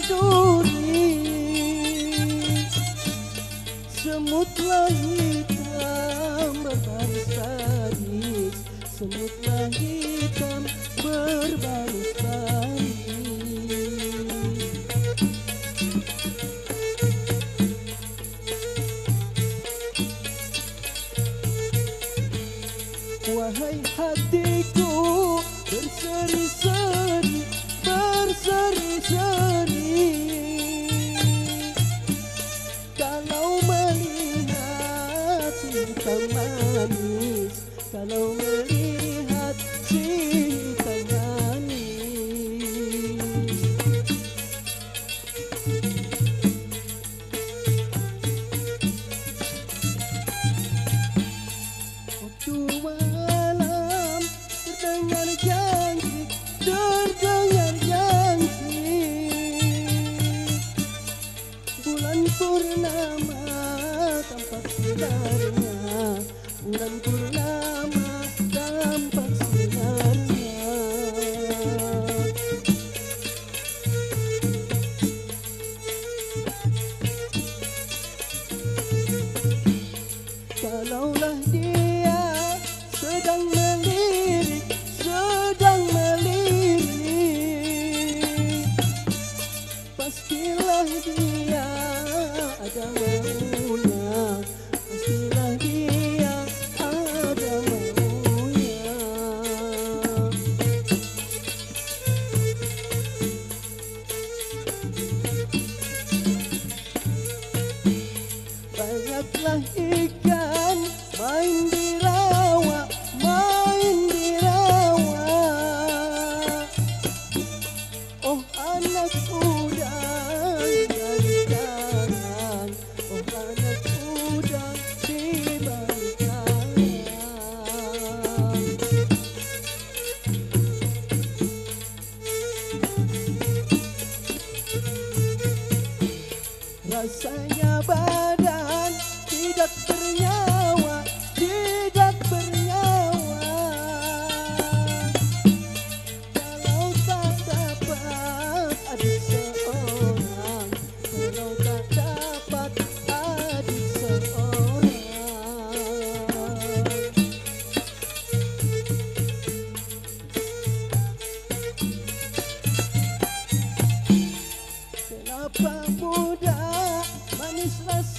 duri, semutlah hitam berbaris baris, semutlah hitam berbaris baris. Wahai hatiku berseri-seri, berseri-seri, kalau melihat si hitam manis, kalau melihat si hitam manis. Waktu malam terdengar janji, terdengar janji, bulan purnama tampak sinarnya, bulan purnama tampak sinarnya. Kalaulah dia sedang melirik, sedang melirik, pastilah dia ada maunya, pastilah dia ada maunya. Banyaklah ikan main di rawa, main di rawa. Oh anak udang dari kanan, oh anak udang di balik kanan. Rasanya badan tidak bernyawa, tidak bernyawa, kalau tak dapat adik seorang, kalau tak dapat adik seorang. Kelapa muda manis rasa